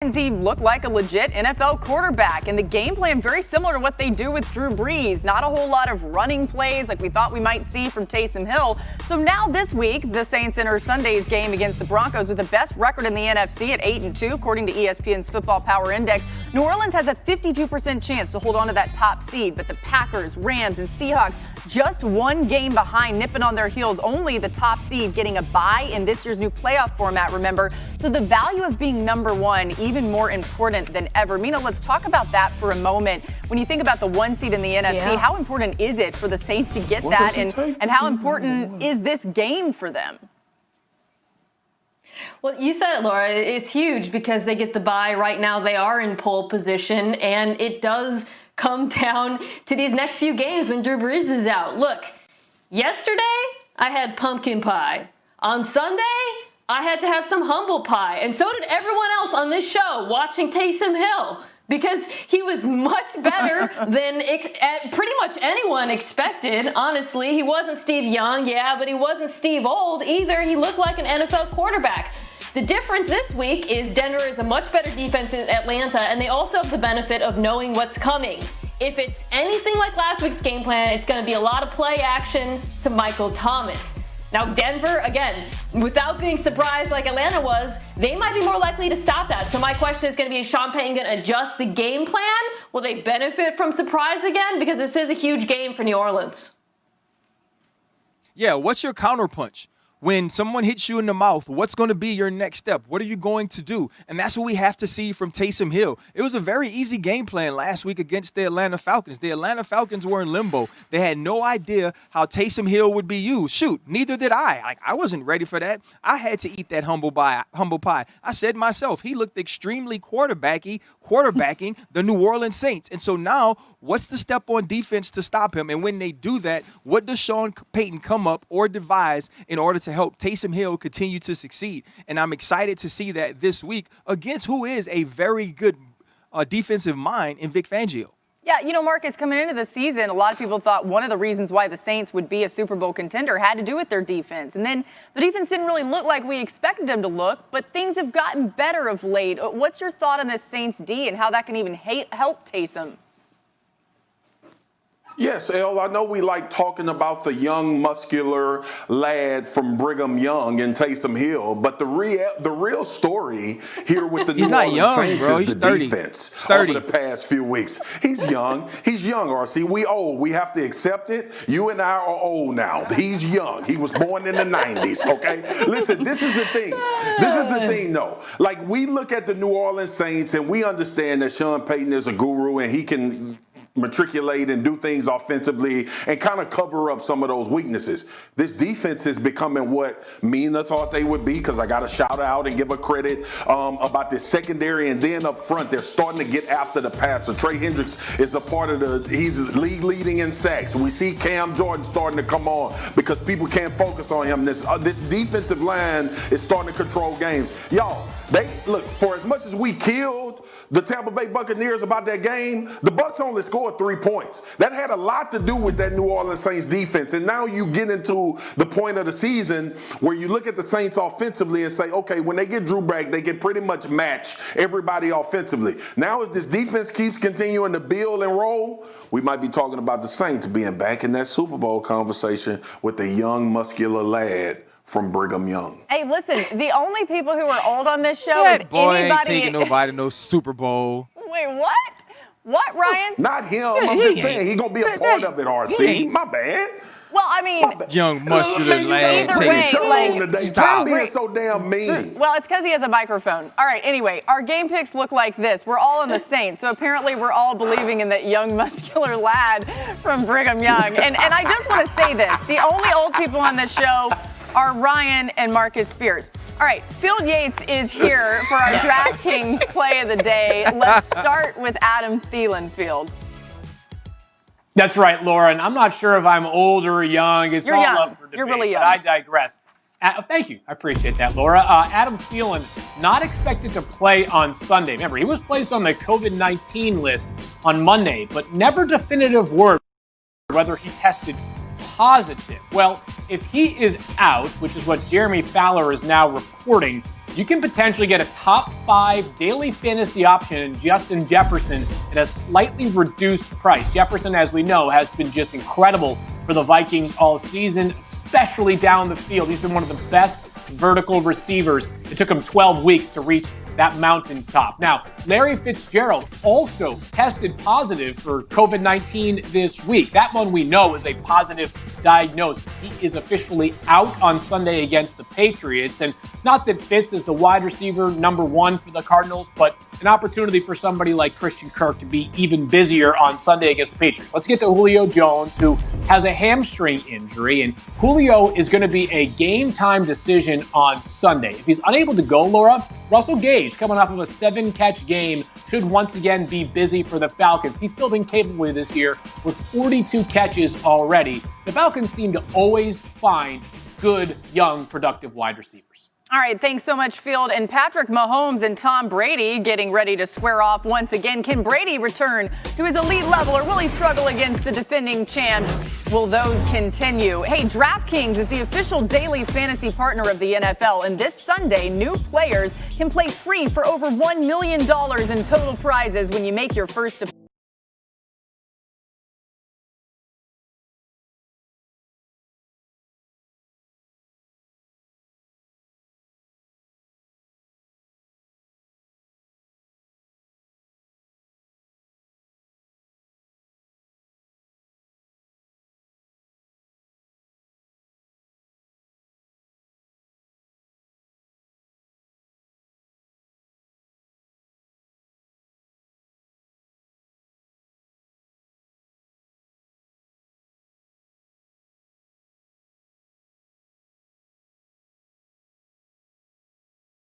Titans, he looked like a legit NFL quarterback, and the game plan very similar to what they do with Drew Brees. Not a whole lot of running plays like we thought we might see from Taysom Hill. So now this week, the Saints enter Sunday's game against the Broncos with the best record in the NFC at 8-2, according to ESPN's Football Power Index. New Orleans has a 52% chance to hold on to that top seed, but the Packers, Rams, and Seahawks just one game behind, nipping on their heels. Only the top seed getting a bye in this year's new playoff format, remember? So the value of being number one, even more important than ever. Mina, let's talk about that for a moment. When you think about the one seed in the NFC, how important is it for the Saints to get that? And how important is this game for them? Well, you said it, Laura. It's huge because they get the bye. Right now they are in pole position, and it does come down to these next few games when Drew Brees is out. Look, yesterday I had pumpkin pie. On Sunday, I had to have some humble pie. And so did everyone else on this show watching Taysom Hill, because he was much better than pretty much anyone expected. Honestly, he wasn't Steve Young, but he wasn't Steve Old either. He looked like an NFL quarterback. The difference this week is Denver is a much better defense than Atlanta, and they also have the benefit of knowing what's coming. If it's anything like last week's game plan, it's going to be a lot of play action to Michael Thomas. Now, Denver, again, without being surprised like Atlanta was, they might be more likely to stop that. So my question is going to be, is Sean Payton going to adjust the game plan? Will they benefit from surprise again? Because this is a huge game for New Orleans. Yeah, what's your counterpunch? When someone hits you in the mouth, what's going to be your next step? What are you going to do? And that's what we have to see from Taysom Hill. It was a very easy game plan last week against the Atlanta Falcons. The Atlanta Falcons were in limbo. They had no idea how Taysom Hill would be used. Shoot, neither did I. I wasn't ready for that. I had to eat that humble pie. I said myself, he looked extremely quarterbacking the New Orleans Saints. And so now, what's the step on defense to stop him? And when they do that, what does Sean Payton come up or devise in order to help Taysom Hill continue to succeed? And I'm excited to see that this week against who is a very good defensive mind in Vic Fangio. Yeah, you know, Marcus, coming into the season, a lot of people thought one of the reasons why the Saints would be a Super Bowl contender had to do with their defense. And then the defense didn't really look like we expected them to look, but things have gotten better of late. What's your thought on this Saints D and how that can even help Taysom? Yes, El, I know we like talking about the young, muscular lad from Brigham Young and Taysom Hill, but the real story here with the New Orleans Saints is the defense over the past few weeks. He's young. He's young, RC. We old. We have to accept it. You and I are old now. He's young. He was born in the 90s, okay? Listen, this is the thing. This is the thing, though. Like, we look at the New Orleans Saints, and we understand that Sean Payton is a guru, and he can matriculate and do things offensively and kind of cover up some of those weaknesses. This defense is becoming what Mina thought they would be, because I got to shout out and give a credit about this secondary, and then up front they're starting to get after the passer. Trey Hendricks is a part of he's league leading in sacks. We see Cam Jordan starting to come on because people can't focus on him. This defensive line is starting to control games. Y'all, look, for as much as we killed the Tampa Bay Buccaneers about that game, the Bucs only scored 3 points. That had a lot to do with that New Orleans Saints defense. And now you get into the point of the season where you look at the Saints offensively and say, okay, when they get Drew back, they can pretty much match everybody offensively. Now, if this defense keeps continuing to build and roll, we might be talking about the Saints being back in that Super Bowl conversation with the young, muscular lad from Brigham Young. Hey, listen, the only people who are old on this show That is boy anybody. ain't taking nobody to no Super Bowl. Wait, what? What, Ryan? Not him. I'm just saying he's going to be a part of it, RC. My bad. Well, I mean, young muscular lad. either way, Stop being so damn mean. Well, it's because he has a microphone. All right, anyway, our game picks look like this. We're all in the Saints, so apparently we're all believing in that young, muscular lad from Brigham Young. And I just want to say this. The only old people on this show are Ryan and Marcus Spears. All right, Field Yates is here for our DraftKings play of the day. Let's start with Adam Thielen, Field. That's right, Lauren. I'm not sure if I'm old or young. It's You're all young. up for debate. You're really young. But I digress. Thank you. I appreciate that, Laura. Adam Thielen, not expected to play on Sunday. Remember, he was placed on the COVID-19 list on Monday, but never definitive word whether he tested positive. Well, if he is out, which is what Jeremy Fowler is now reporting, you can potentially get a top 5 daily fantasy option in Justin Jefferson at a slightly reduced price. Jefferson, as we know, has been just incredible for the Vikings all season, especially down the field. He's been one of the best vertical receivers. It took him 12 weeks to reach that mountaintop. Now, Larry Fitzgerald also tested positive for COVID-19 this week. That one we know is a positive diagnosis. He is officially out on Sunday against the Patriots. And not that Fitz is the wide receiver number 1 for the Cardinals, but an opportunity for somebody like Christian Kirk to be even busier on Sunday against the Patriots. Let's get to Julio Jones, who has a hamstring injury. And Julio is going to be a game-time decision on Sunday. If he's unable to go, Laura, Russell Gage, coming off of a 7-catch game, should once again be busy for the Falcons. He's still been capable this year with 42 catches already. The Falcons seem to always find good, young, productive wide receivers. All right, thanks so much, Field. And Patrick Mahomes and Tom Brady getting ready to square off once again. Can Brady return to his elite level, or will he struggle against the defending champ? Will those continue? Hey, DraftKings is the official daily fantasy partner of the NFL, and this Sunday, new players can play free for over $1 million in total prizes when you make your first deposit.